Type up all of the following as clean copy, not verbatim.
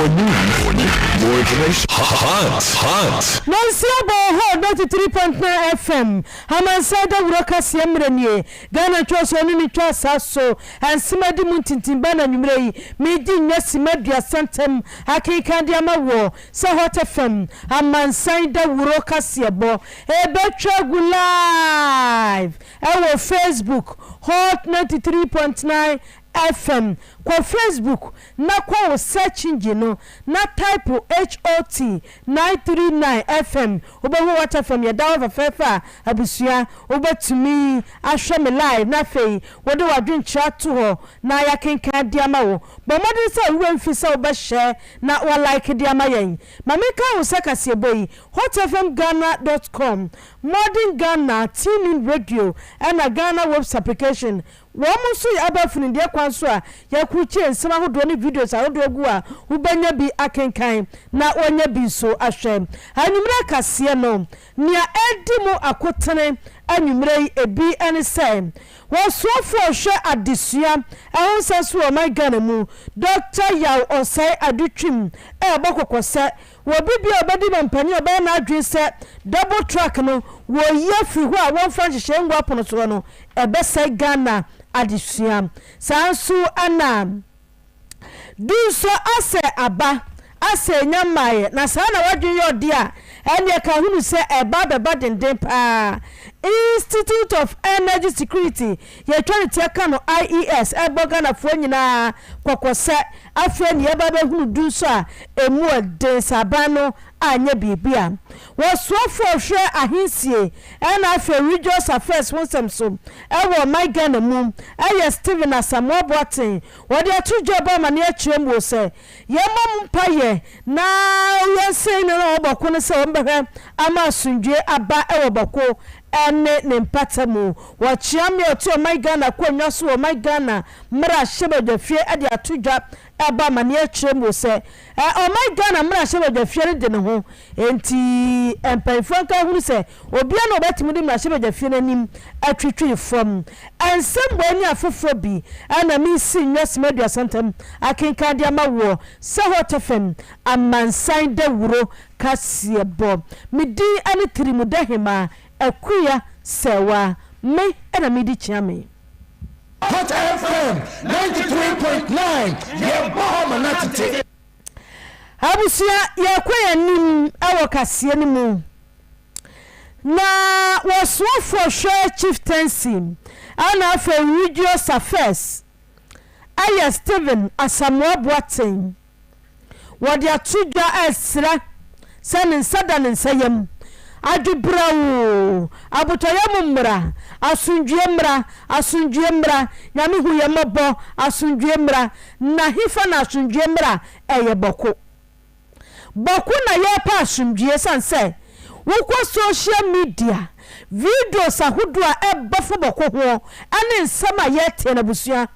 More information. Hot. Nansiabo ho 93.9 FM. Amansan Dawuro kase mrenie. Ghana choso ni chosa so. Ansima di muntintimba na nwumre yi. Medi nyasima dua santem akeka dia mawo. Se Hot FM. Amansan Dawuro kase bo. Ebetwa gu live. Ewo Facebook Hot 93.9 FM kwa Facebook na kwa search engine na type HOT 939 FM obehu Hot FM ya dawa fefa abusua obetumi ahwe me live na fei wode wadwencha to ho na ya kenkan dia ma wo bo modern say we mfisa obehye na wa like dia ma yen mameka wo sekase boyi hotfmghana.com modern Ghana tuning radio and a Ghana web application womu so ya abafuni de kwanso a ya kuche nsema hodo ni videos ahodo egu a ubanya bi akenkan na wonya bi so ahwe anwumre kase no nia edimu akotene anwumre ebi ene say wo sofo hwe adesua ehunsa so o my Ghana mu Dr. Yaw Osai Adutwim bokokose wo bibia obedi na mpani oba na adwen se double track no wo yefi ho a won fa hyehyɛ ngwa pono so no ebese Ghana adesua sansu ana duso ase aba ase nyamaye na sana wadwen yodi a ene ka hunu se eba beba denden pa Institute of Energy Security ye twenty aka no IES eboga na fo nyina kokose afa ni eba be hunu duso a emu eden sabano anya bibia wo sofo hwe ahinsie ena afa religious affairs wonsem so ewo my Ghana mu eye Steven Asamoah Boateng wodi atujoba mane akyerem wo se ye mom paye na yense ne no oboko ne se ombehwe ama asundwe aba ewo boko ene ne mpatamu wachiame oto my Ghana kwanwa so o my Ghana mra hyebadwafie ade atudwa aba mane akyerem wo se o my Ghana mra hyebadwafie de ne ho enti empanfonka hunu se obia no betimi de mra hyebadwafie nanim atwitwi fam ensem bani afofo bi ana mi sinwa semedua santem akenka de amawo se Hot FM Amansan Dawuro kase bo midi ani tirimu dahema akuya sewa me ena midi chiame Hot FM 93.9. Yeah, bomb natete. Abusia yakwaya nim awo kase ni mu na wasofo hwe chieftaincy ana afa religious affairs aya Steven Asamoah Boateng wodi atudwa esra sanin sadan nsayam adubrawo abotoyam mra asundwe mra nyame hu yembo asundwe mra na hifa na asundwe mra eye boko na ye pa asundwe sanse wokọ social media videos ahodo a ebafo boko ho ane nsama ye te na busua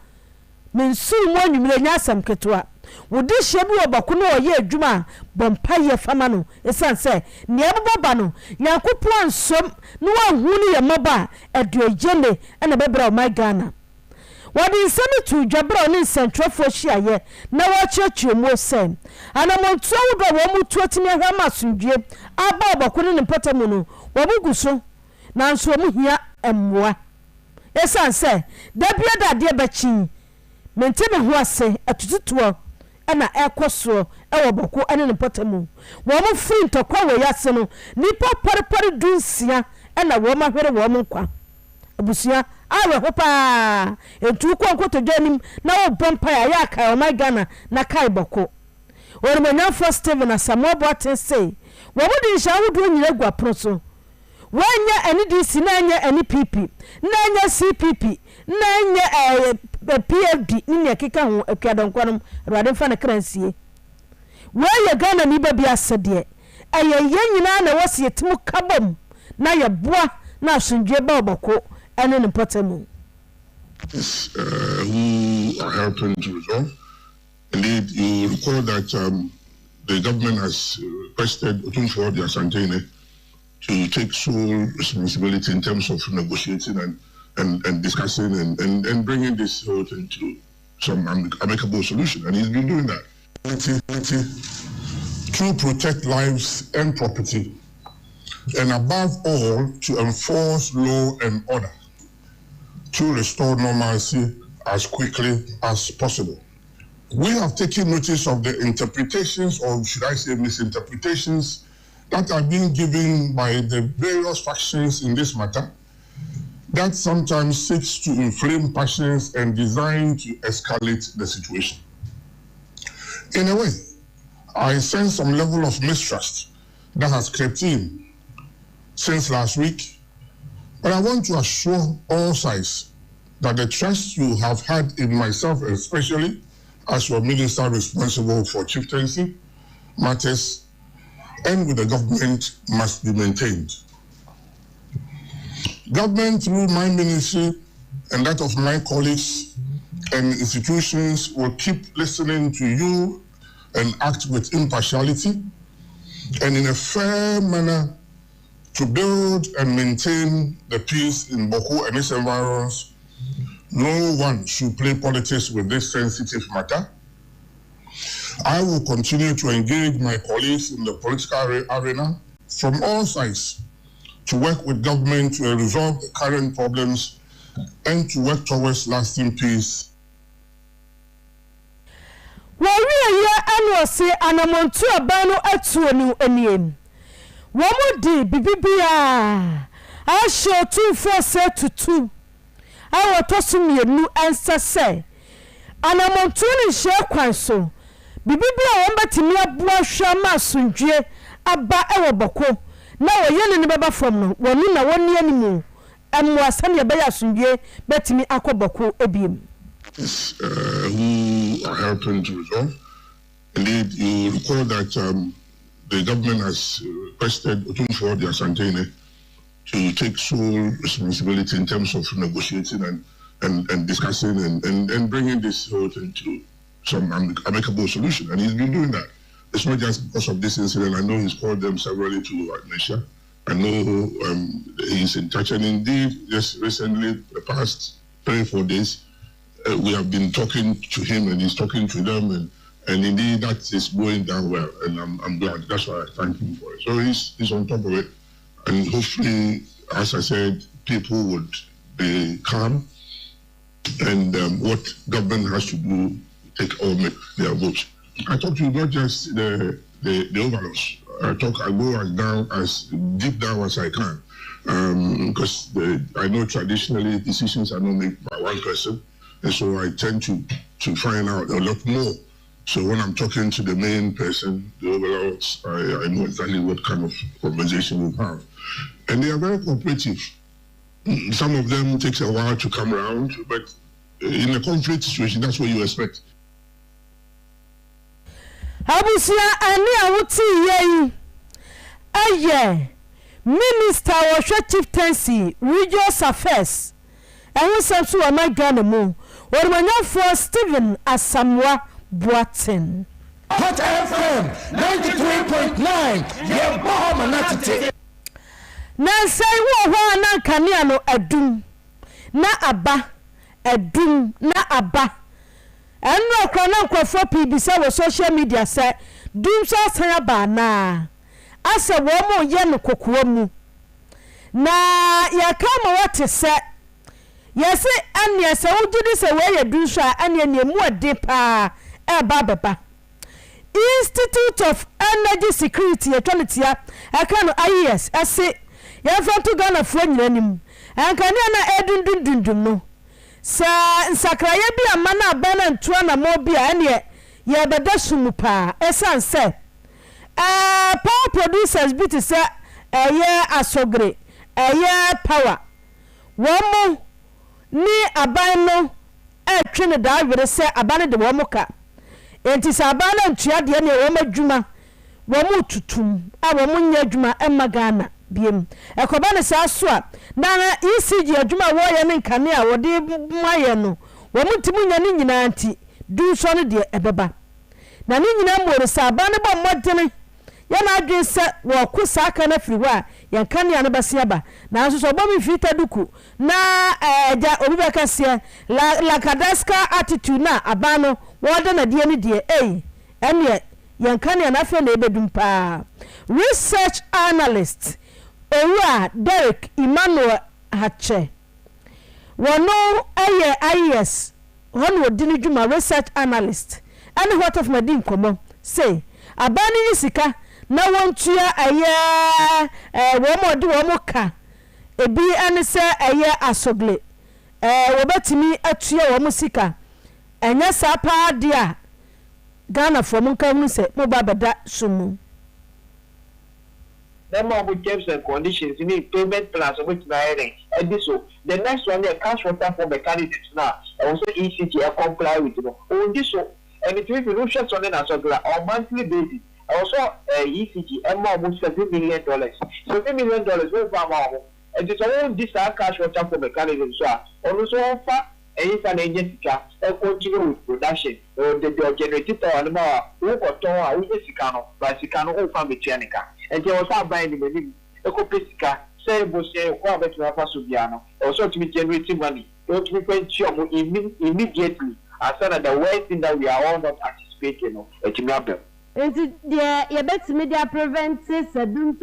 mensu mo anwumre nya asam ketwa wodi hyebi obako no ye adwuma bompa ye fama no esanse ne ebaba no nyakopo ansom no ahunu ye maba aduagele ena bebra my Ghana wadi nsemi tu dwabra ne nsentrofo hyiaye na wakyekye mo sem ana monto wodo wo mutu atimi ahama asundwe aba obako ne mpatamu no wobuguso na nso mu hia emmoa esanse dabia dade bachi menteme ho ase atututuo ana ekoso ewo boko ane ne potamu wo mo free ntokwa we yase no nipa parepare dunsia ana wo ma hwere wo mo nkwa abusia awe hopa entu ko nkoto dwanim na wo bompa ya kai o my Ghana na kai boko wori manya first Steven Asamoah Boateng say wo mo di nsha wodo nyina gwa proso wanya NDC na anya NPP na anya CPP na anya PFD ni akeka ho akwadonkwam rwade fa na kransie waya Ghana ni ba bia sede eye nyina na wose yetimu kabom na ye boa na asundwe ba obako ene ne potamu who are helping to resolve. Indeed, you recall that the government has requested Otumfuo Asantene to take sole responsibility in terms of negotiating and discussing and bringing this whole thing to some amicable solution. And he's been doing that. to protect lives and property, and above all, to enforce law and order, to restore normalcy as quickly as possible. We have taken notice of the interpretations, or should I say misinterpretations, that are being given by the various factions in this matter, that sometimes seeks to inflame passions and designed to escalate the situation. In a way, I sense some level of mistrust that has crept in since last week, but I want to assure all sides that the trust you have had in myself, especially as your minister responsible for chieftaincy matters and with the government, must be maintained. Government, through my ministry and that of my colleagues and institutions, will keep listening to you and act with impartiality and in a fair manner to build and maintain the peace in Boko and its environs. No one should play politics with this sensitive matter. I will continue to engage my colleagues in the political arena from all sides to work with government to resolve the current problems and to work towards lasting peace. Annual say Anamontu Abano Atuanu Eniem. Womodi Bibibia. I show 2-4 set to 2. I will toss me a new answer say. Anamontu ni share kwanso. Bibibia wamba timia bua shama sunje aba ewa boko. Na woyene ni baba from no. Wonu na woni animu. Amwasani abaya sunje betimi akwa boko ebiem. Who are helping to resolve. Indeed, you recall that the government has requested Otunfo the Asantene to take sole responsibility in terms of negotiating and discussing and bringing this whole thing to some amicable solution. And he's been doing that. It's not just because of this incident. I know he's called them severally to Amnesia. I know he's in touch. And indeed, just recently, the past 3-4 days, we have been talking to him and he's talking to them. And indeed, that is going down well. And I'm glad. That's why I thank him for it. So he's on top of it. And hopefully, as I said, people would be calm. And what government has to do, take all their votes. I talk to you not just the overlords. I go as deep down as I can. Because I know traditionally decisions are not made by one person. And so I tend to find out a lot more. So when I'm talking to the main person, the overlords, I know exactly what kind of conversation we have. And they are very cooperative. Some of them takes a while to come around, but in a conflict situation, that's what you expect. Abusia ani awuti yei. Aye. Minister wa chieftaincy, regional affairs. Ehun samsu wa magana mu. Ormanyafo Stephen Asamwa Boatin. Hot FM 93.9. Yeah, Bahama Natite. Na say wo ho na kanea no adum. Na aba. Adum na aba. Enro kro na kwafo pibisa wo social media say dum so san ba na. Asa wo mo ye no kokoa mu. Na yakama what say yes, and yes, I would do this away a dusha and ye more deeper baba. Institute of Energy Security Authority, I can IES, I say, Yafan to Ghana friend him, and can you not no. Sir, Sakraya be a manna ban and Tuana Mobia, and yet, ye bedasumupa, Esan said. Power producers beat to say, a year as so great, a year power. One more. Ni abano twene da were se abane de wo moka enti se abana ntua de ne wo madwuma wo mu tutum a wo mu nya adwuma emagana biem ekoba ne sa so a na ECG adwuma wo ye ne nkane a wo de maye no wo mu timu nya ne nyina anti du so ne de ebeba na ne nyina mo re sa abane bo modene ya na adwen se wo kusa aka na firi wa ya nkane ya ne base aba na so so bo mi fita duku na ja obi beka se la kadaska attitude na abano wo de na de ne de ɛne yɛnka ne anafe na ebedum pa research analyst Owura Derek Emmanuel Hache wono aye IES hono odini dwuma research analyst and what of my din komo say abani ni sika na wontua aye wo mo de wo mo ka ebi ane se aye asogle wo betimi atua wo mo sika enya sa pa de a Ghana from nkan se mo ba beda sumu the more terms and conditions, you need payment plans which and this so the next one the cash water for mechanics now also ECG comply with on this so and it will be no short on on monthly basis also ECG almost $7 million. $7 million will farm and it's all this cash water for mechanics so also offer and an agency and continue with production or the generator and more who got to by Sicano or family Chanica. And they also buying the Ecopesica, say, Subiano, also to be generating money, don't be immediately, as soon as the worst thing that we are all not anticipating at Timabel. And the bet media prevents a dum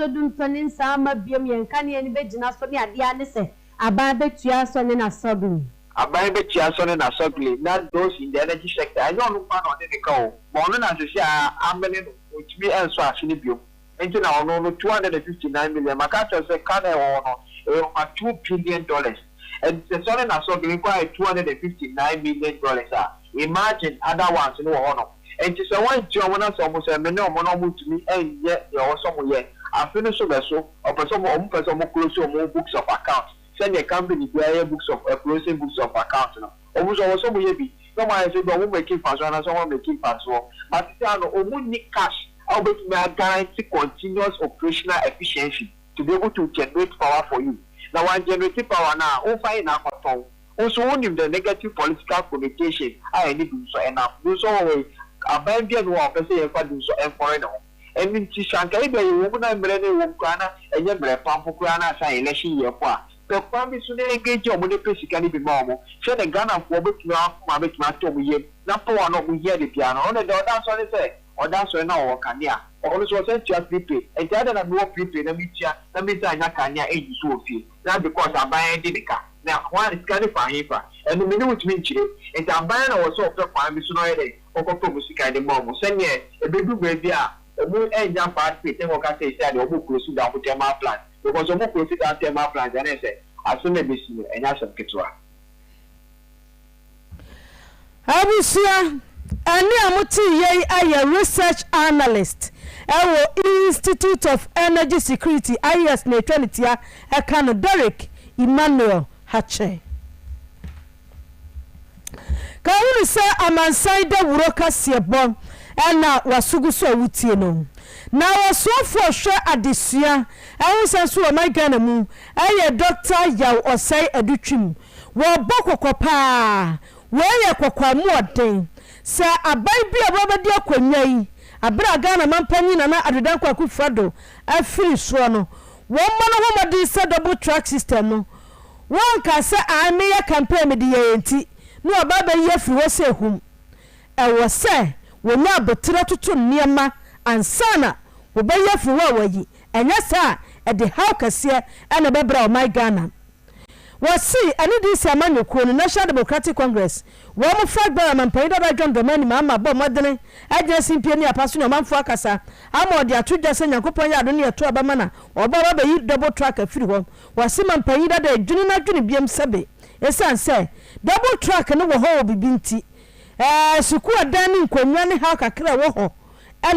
in summer, Biom and Canny and Vegina Sonia, the Anise, a bad Chiason and a sobbing. A bad Chiason and a sobbing, not those in the energy sector. I don't know on the call. Morning as a share, I'm which me and Swashinibu. Into now no 259 million. Macato said $2 billion. And the son and so require $259 million. Imagine other ones in honor. And it's a one German almost a minimum to me and yet there was some yet. I finished so or some person close to more books of accounts. Send a company where books of closing books of accounts. Almost also maybe someone said but we making fast one and someone making fast one. But it's need cash. I'll be guarantee continuous operational efficiency to be able to generate power for you. Now, when generating power now, we'll find out what also only the negative political connotation. I need to do so enough. Do so away. Abandon war, per se, if I do so and foreign. And in Tishanka, you woman and millennial Ukraina, and your bread pump Ukraina, say election year. The family soon engage your money basically be normal. Share the gun and forward to my big man to me. Not for one of we hear the piano. On the door, that's what they say. Or that's when our Kanya. Also sent you a prepaid. And the other more prepaid, let me sign a Kanya 80 so few. Not because I'm buying the car. Now, one is kind of fine, and the minute which means you, and I'm buying also of the farm is no day, or music and the mom. Send me a baby baby, a moon and young part, and what I say, or book will sit down with my plan. Because a book will sit down my plans, and I say, as soon as you and I said, Ketua. I will see. Ani amuti ye aye research analyst ewo Institute of Energy Security IES neutrality Ekano Derek Emmanuel Hache Kawuni se Amansan Dawuro kasiebo ena wasugu so wutie no na wasofo hwe adesua ewu senso o my Ghana mu aye Dr. Yaw Osai Adutwim wo bokokopa we ye kokwa mu oden sa abai bia babadi akwanya yi abra Ghana mampanyi na adodan kwa kufado afiri so no wo mo no homodi se double track system no won ka se ame ya campaign me de yenti no baba yi afiri wo se hum e wo se wo nya botre toto niema ansana wo ba yi afiri wo wayi enya sa e de how kase e na bebra o my Ghana wasi ani di si amanyoko no National Democratic Congress wo mo flag bearer mampan da John Dramani mama bo modene agency mpie ni apaso no manfo akasa ama odi atudwa se Nyankopon ya ado ne eto abama na oba ba yi double track afiri ho wasi mampan da dwuni na dwuni biem sebe esan se double track no wo ho bibinti suku adan ni nkonwa ne ha kakra wo ho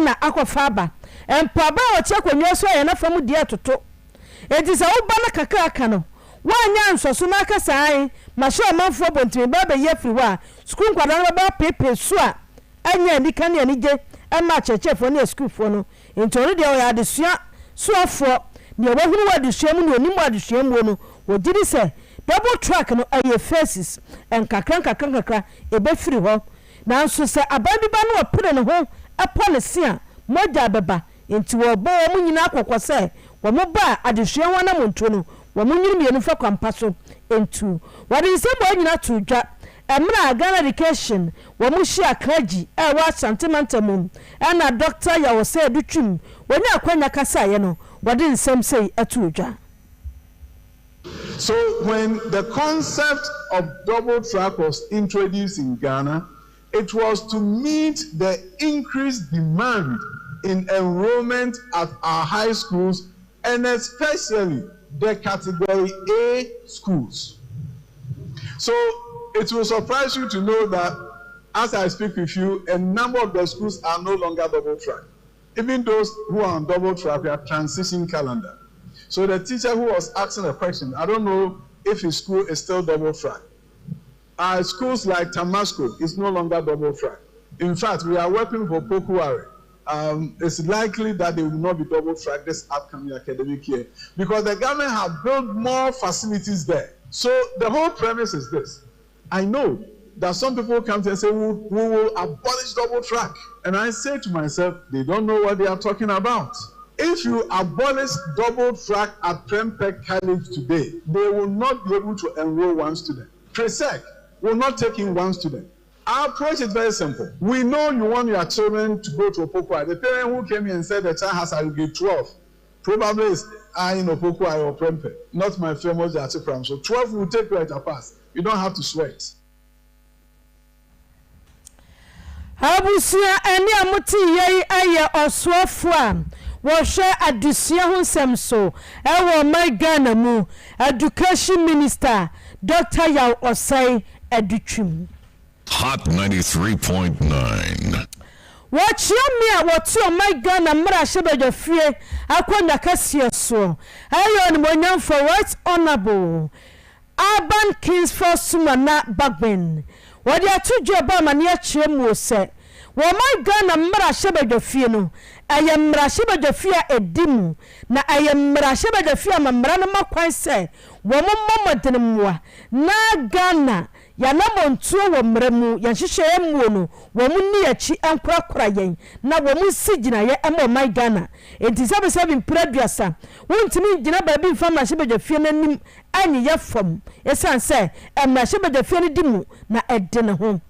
na akofa aba empaba wo che konwa so ya na fam di atoto edisa wo ba na kakra aka no wanya nsoso na kasai masho manfo bontimi baba yefri wa school kwada na baba pepe so a anya ni kan ni je ma chechefo na school fo no ntori de o ya de sua so afo ni obahuru wa de sua mu no ni mu de sua mu no wogiri se double track no aye faces en kakra ebe firi ho na nso se aban bi ba no opere ne ho policy a moja baba enti wo bo mu nyina akokọ se wo mo ba adesua ho na monto no wo munyiri mienu fa kwampa so entu wade nsembo anyina to dwa emra Ghana education wo mu hia kraji e wa santimentamum na doctor ya wo say adutwum woni akwanya kasa ye no wode nsem sei atuodwa. So when the concept of double track was introduced in Ghana, it was to meet the increased demand in enrollment at our high schools, and especially the category A schools. So it will surprise you to know that as I speak with you, a number of the schools are no longer double track. Even those who are on double track are transition calendar. So the teacher who was asking a question, I don't know if his school is still double track. Schools like Tamasco is no longer double track. In fact, we are working for Pokuare. It's likely that they will not be double track this upcoming academic year because the government have built more facilities there. So the whole premise is this. I know that some people come to and say, we will abolish double track. And I say to myself, they don't know what they are talking about. If you abolish double track at Prempeh College today, they will not be able to enroll one student. Presec will not take in one student. Our approach is very simple. We know you want your children to go to Opokwai. The parent who came here and said the child has to get 12 probably is in Opokwai or Prempeh, not my famous Jatsipram. So 12 will take you at a pass. You don't have to sweat. Abusia eni amuti yei aye oswafo wo hwe adusia ho nsem so e wo my Ghana mu education minister Dr. Yaw Osei Adutwum. Hot 93.9. What you me what you my Ghana mra shebejo fie akwanya kasie so ayo ni monyam for right honorable Urban Kings for Sumana Bagben. What ya tuju ba mane a chemu se wo my Ghana mra shebejo fie no ayem mra shebejo fie edimu na ayem mra shebejo fie mamra no makwan se wo momodinmwa na Ghana ya na montuo wo mremu ya hyehyɛ emuo no wo mu ni achi enkorakora yen na wo mu sigina ye emo my Ghana enti sabe mpraduasa wontimi gina ba bi mfama hyebejo fie nanim anyi ye fam esan se emra hyebejo fie no dimu na ede ne ho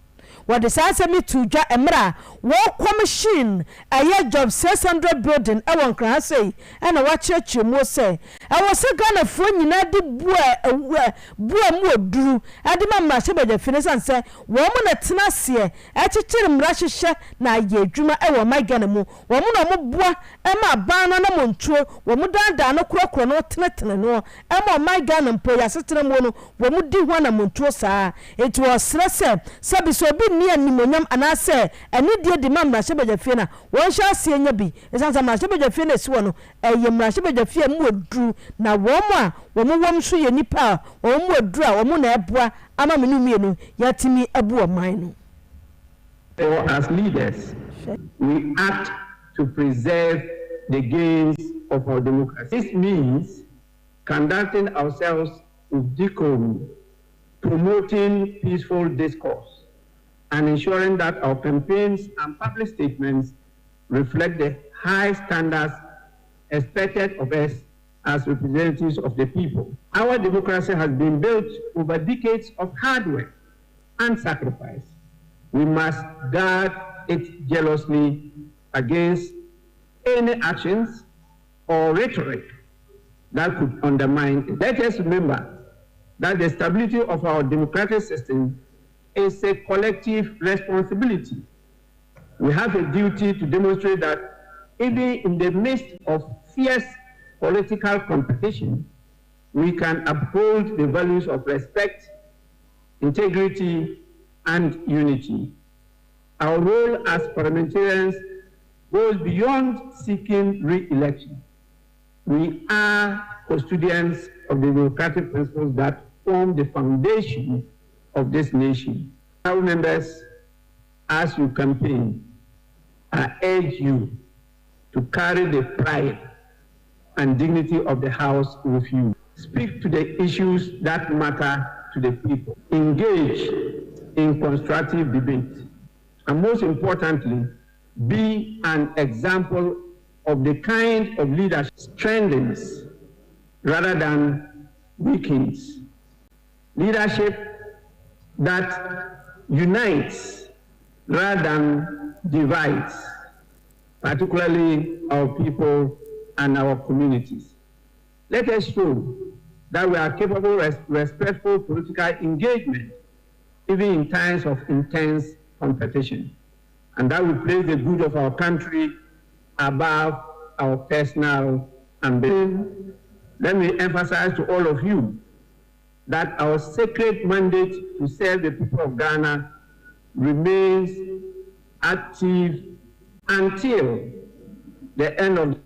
what the sense me to ja emra wo commission aye job 600 building e won kran say e na wa chechire mo say e wo se Ghana fo nyina de bua mu oduru ade ma shebeje finance say wo mu na tena se e chechire mra hyehye na aye adwuma e wo my Ghana mu wo mu na mo bua e ma ban na mo ntuo wo mu danda no korokoro no tenetene no e ma my Ghana mpo ya setene mo no wo mu di ho na mo ntuo saa it was stress sabi so bi ni animonyam anase eni die di mamra shebeje fie na won sha se nya bi esansa ma shebeje fie na si wo no eye mra shebeje fie mu oduru na wo mu a wo mu wom so ye nipa wo mu oduru a wo mu na eboa ama menu mienu yatimi abu oman no. As leaders, we act to preserve the gains of our democracy. This means conducting ourselves with decorum, promoting peaceful discourse, and ensuring that our campaigns and public statements reflect the high standards expected of us as representatives of the people. Our democracy has been built over decades of hard work and sacrifice. We must guard it jealously against any actions or rhetoric that could undermine it. Let us remember that the stability of our democratic system is a collective responsibility. We have a duty to demonstrate that even in the midst of fierce political competition, we can uphold the values of respect, integrity, and unity. Our role as parliamentarians goes beyond seeking re-election. We are custodians of the democratic principles that form the foundation of this nation. Our members, as you campaign, I urge you to carry the pride and dignity of the House with you. Speak to the issues that matter to the people. Engage in constructive debate. And most importantly, be an example of the kind of leadership strengthens rather than weakens. Leadership that unites rather than divides, particularly our people and our communities. Let us show that we are capable of respectful political engagement, even in times of intense competition, and that we place the good of our country above our personal ambition. Let me emphasize to all of you that our sacred mandate to serve the people of Ghana remains active until the end of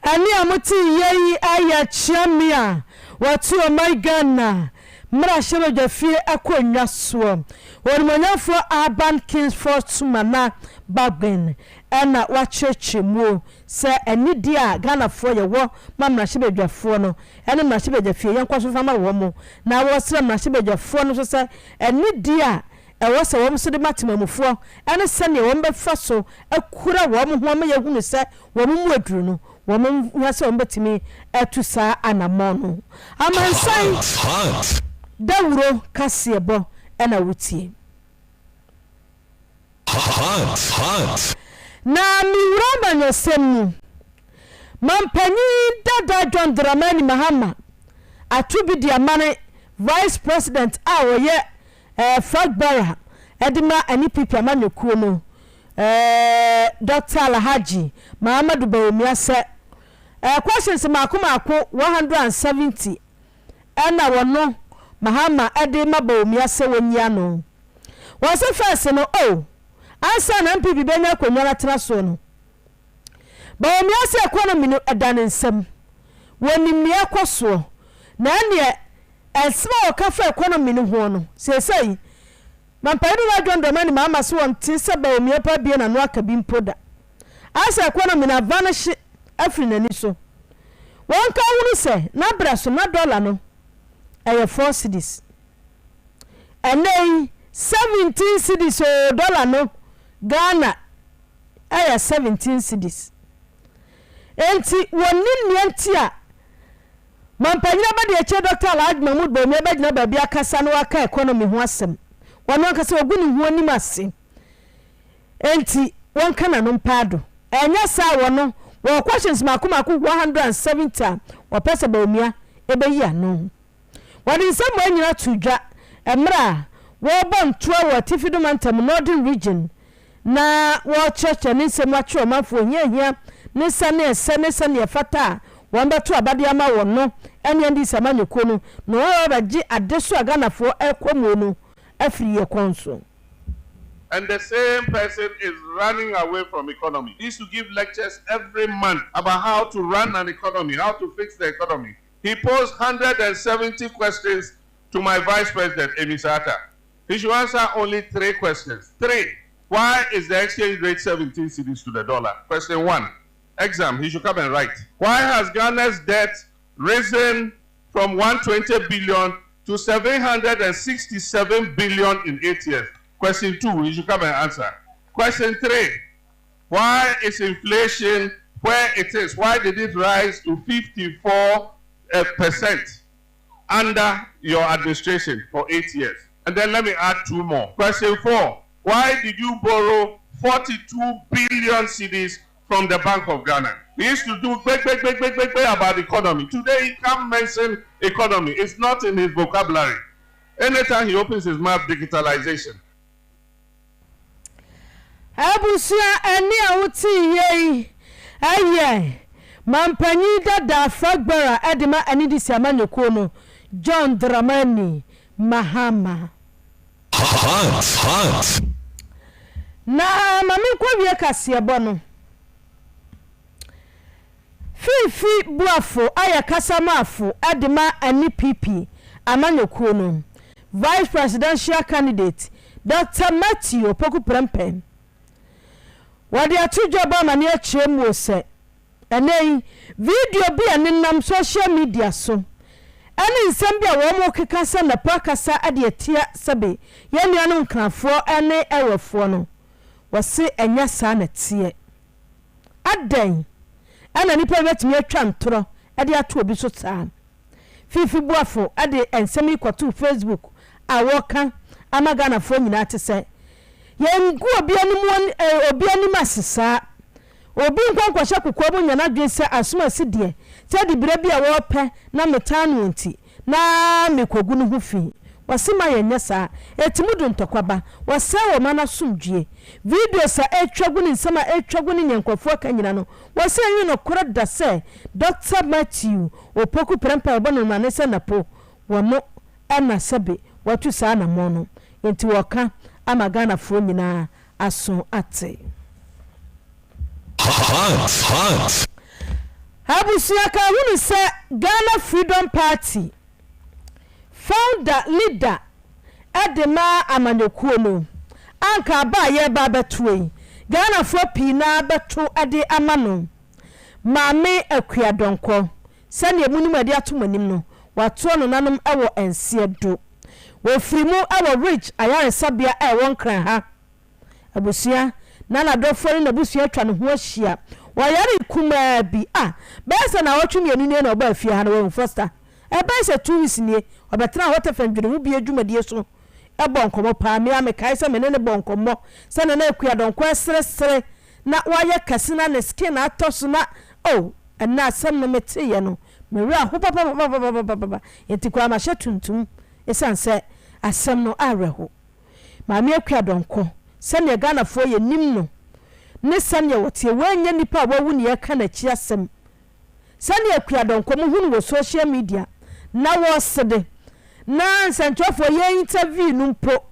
Ani amuti yei aya chamia watu o my Ghana mra shebe jafie akonwa so wonmanyafo Urban Kings Force Mana Bagben ena wachechemu se enidi a Ghana fo ye wo mamra shebe dwafo no ene mra shebe jafie yankwaso fama wo mo na wo sra mra shebe dwafo no so se enidi a ewo se wo so de matemamufo ene se ne wo mbefa so akura wo mo ho ma yehunu se wo mo aduru no woman was on betimi etusa anamono Amansan Dawuro kasiebo ena wutie na miwura manyosemu mampanyi dada John Dramani Mahama atubi di amane vice president awoye Fagbara edima ani pipi amane kuo no Dr. Alhaji Muhammadu Bawumia se questions makoma 170 ena wono Mahama edima Bawumia se wonya no wose first no ansa na MPP benya konwa na traso no Bawumia se economy no edane nsem wonim ne akoso na ne esma okafa economy no ho no sesei mampaidu wa John Dramani Mahama so wonte se Bawumia pa bia na no aka bi mpoda asa economy na vanish afri nani so won ka wuru se na braso na dollar no eye 4 cedis enei 17 cedis o dollar no Ghana eye 17 cedis enti woni nianti a mampanyira ba de eche Dr. Alhaji Mahmoud Bawumia ba gina ba bia kasa no aka economy ho asem wono kasa oguni ho anim ase enti won kana no mpado enya sa wono wo questions makoma 170 wo pesa Bawumia ebeyi ano wodi nsem anyina tudwa emra wo bontoa wo Tifidomantam Northern Region na wo church ni nsem atwe mafo hiahia ne sane fata wambeto abade ama wono ene ndi samanyeko no no wo gi adeso aganafo ekomu no afri ye konso. And the same person is running away from economy. He used to give lectures every month about how to run an economy, how to fix the economy. He posed 170 questions to my vice president, Emi Sata. He should answer only 3 questions. 3. Why is the exchange rate 17 cedis to the dollar? Question 1. Exam, he should come and write. Why has Ghana's debt risen from 120 billion to 767 billion in 8 years? Question 2, he should come and answer. Question 3, why is inflation where it is? Why did it rise to 54% under your administration for 8 years? And then let me add 2 more. Question 4, why did you borrow 42 billion cedis from the Bank of Ghana? We used to do big about economy. Today he can't mention economy. It's not in his vocabulary. Anytime he opens his mouth, digitalization. Abusia eni awuti yei aye mampanyi dada Fagbara edima anidi siamanyeko no John Dramani Mahama hot. Na mami kwa wie kasiebo no fifi buafo aya kasamafo edima ani PP amanyeko no vice presidential candidate Dr. Matthew Opoku Prempen wadi atujoba mani achemu ose enei video bi aninam social media so ene nsem bia wo mo kekasa na pakasa ade atia sabe yenu anu nkrafo ene ewefo no wose enya sa na tie adan ana nipa betimi atwa ntoro ade ato obi so taa fifi buafo ade ensemi kwato Facebook awoka amagana fo nyina te se yengu obi anim asesa obi nkwankwasha kokwa bo nyana dwen se asoma sidie se de bira bia wo pe na metanu nti na mekogu no hu fi wasema yenya sa etimudu ntokwaba wasa wo mana sumdue video sa etwagu ni nsema etwagu ni nyankofo ka nyina no wasa yin no kora da se Dr. Matthew opoku prempa ebono na ne se napo wono ana sabe watu sa na mono enti woka amagana fo nyina aso ate hot. Habusia ka hunu se Ghana Freedom Party founder leader Adema Amanyokuo no anka ba ye ba betue Ghana fo pina beto ade amano maame akuadonko sane munum ade atomanim no wato no nanom ewo ense do wo firimu ewo rich ayare sabia ewon kran ha abusia nana dofo na busia atwa no ho ahia wayare kuma bi besa na wotwe mienu ne na oba afia ha no wo foster besa 2 weeks nie obetra hote fandwene mu bi adwumadie so ebonkomo pa me amekai se menene bonkomo se na akuadonko esresre na waye kasina na skin atoso na na asem no metiye no mewe ahopapa enti kwa ma shetuntum esanse asem no areho ma me akuadonko se ne Ghana fo ye nim no ne sane wotie wanya nipa wawu ne yaka na chi asem se ne akuadonko mu hunu wo social media na wo sede na nsantofo ye interview numpo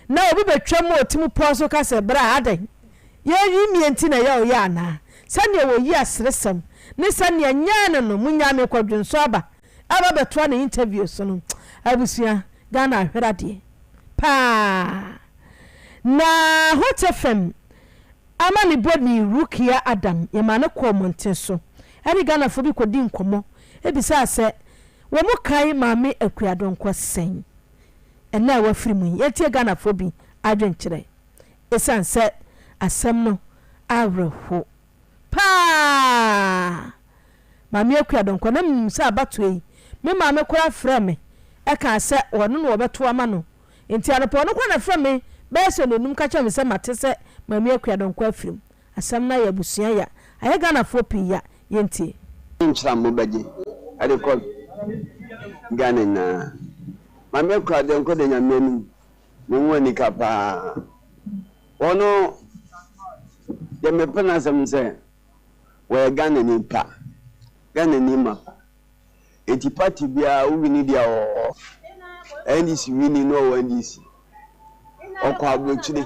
na obi betwa mo otimu poso ka se bra adan ye yimienti na ye oya na sane wo yi asresem ne sane nyane no munya me kwadwonso aba betwa na interview so no abusia Ghana ahwerade pa na Hot FM amani boni Rukia Adam yemane ko monten so ani Ghana fo bi kodi nkomo ebisa se wo mo kai maame akuadonko sen ena wa firimu yetie Ghana fo bi adwenkyere esanse asem no awreho pa maame akuadonko na mmisa abato yi me maame kora frame eka se wono no obeto ama no enti anopo no kwa na frame beso no num ka cha me se mate se maame akuadonko afirim asem na ya busua ya aye Ghana fo pi ya yentie nchira mo baje ade ko Ghana na maame akuadonko de nyamenu mo woni kapa wono de me pena sem se we Ghana ni pa Ghana ni ma eti party bia wo wini dia o NDC wini no NDC okwa agbochire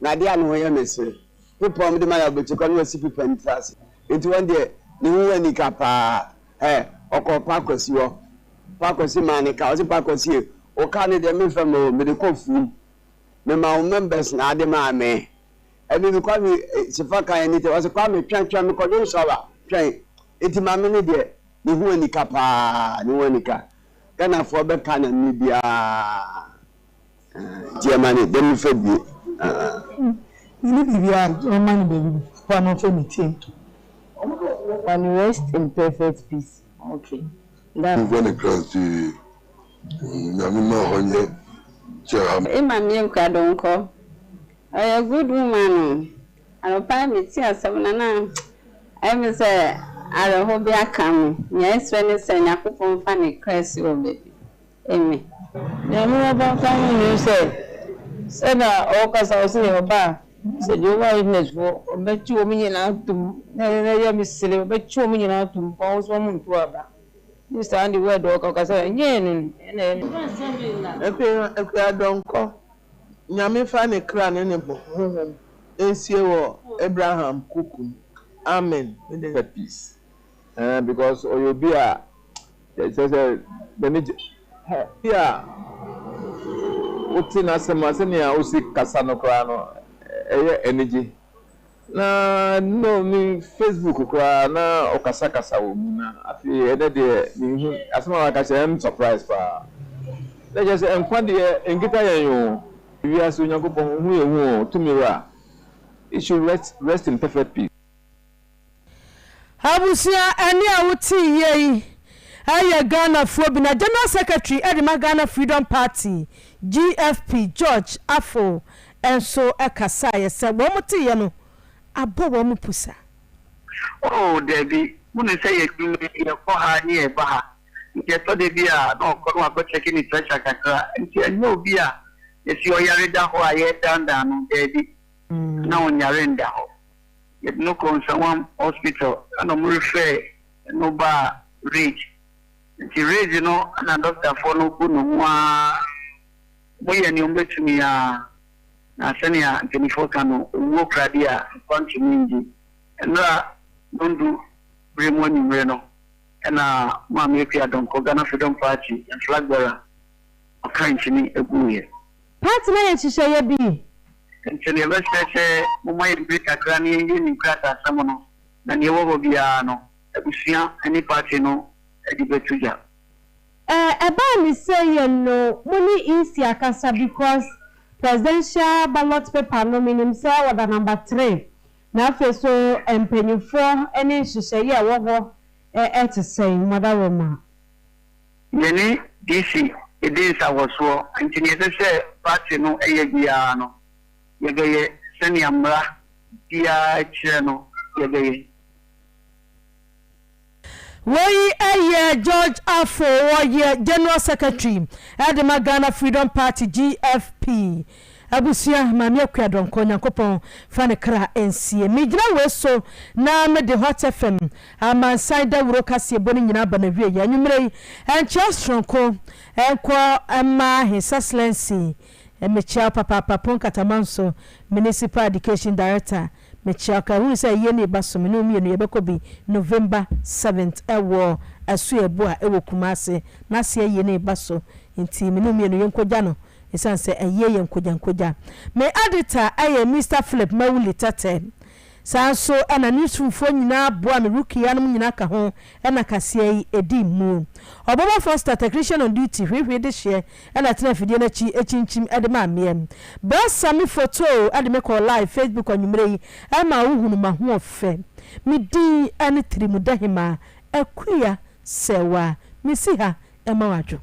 na dia no ye mese people me de ma agbochire ko no si people ntrase eti won de ni hu ani kapa okwa pakosi wo pakosi mani ka o si pakosi o ka ne de me fam o me de kofu me ma o members na ade ma me ebi bi kwa mi sifa kan ni te o se kwa me twan me ko do sawa twan eti ma me ne de ni hu ani kapa ni woni ka Ghana fo be ka na ni bia Germany dem fe bi ni bia Germany baby for no fe meeting and rest in perfect peace. Okay. That's when it comes to Namima Honye. Mammy Kadonko. A good woman. I'll buy me tea some nana. I will say, I hope they are coming. Yes, when it's a Yakupon funny crazy or baby. Amy. Yamura about coming, you say. Said, Ocas, I was in your bar. Said you were in this for bet you a million out to Miss Silver, bet you a million out to pause 1 month to Abba. You stand the word, Ocas, and if I don't call Yami Fanny Cran anymore. ACO Abraham Kukum. Amen. With the peace. Because you'll be a the yeah. What's in us, Masania, Usi Casano Crano, energy. Na no, me Facebook crana, Okasaka Sauna. I feel as much as I'm surprised. Let's just enquire and get you. We are soon to mirror. It should rest in perfect peace. Habusia ani awuti yei aye Ghana Fobi na General Secretary Edema Ghana Freedom Party GFP George Afo enso ekasa ye se wo mute ye no abo wo mu pusa oh Debbie munu say ye ko ha ni e ba ha nke to de bia no ko no go check ni pressure kakra nti enyo bia ye si oyare da ho aye danda no Debbie na onyare nda ho ye no concern hospital and no refer no ba reach nti reach no na doctor for no ku no wa boye ni ombetumi ya na senia nkenifoka no wo kradia kwanti mingi na ndu bremoni mreno na mama ekia donko Ghana Freedom Party and flag bearer akanchini ebuye party na yechisha ye bi nkene bese mama yibika krani yini krata samono na niwo bia no ebusia ani party no edibetuja eba ni say you know money is yakasa because presidential ballot paper no minim say what number 3 na feso empenyufo ene hihye ye wo to say mother Roma yeni DC it is our so antini say party no bia no yegeye senior mra bia kire no yegeye Woi aye George Afo woye General Secretary Edema Ghana Freedom Party GFP abusia mami akwadonko Nyankopon fa ne kra ensie migira weso na me de Hot FM Amansan Dawuro kase boni nyina banawie ya nwumrei enche stronko enko ama his excellency emechia papa papon katamanso municipal education director mechia ka hu say ye ne baso me no mienu yebekobi November 7th ewo asu ebu a ewo Kumase na se ye ne baso nti me no mienu yenkogya no esanse eye yenkogya me editor aye Mr Philip Mawuli Tate sanso ana newsfo nyina boa me rookie anum nyina ka ho ena kase edi mu obobo first technician on duty hwehwe de hye ena tena fidie na chi echinchim edema amiem ba sami photo ademe call live Facebook onwumrei ama uhunu ma ho ofe mi di ani trimu dahima akuya sewa misi ha ema wadwo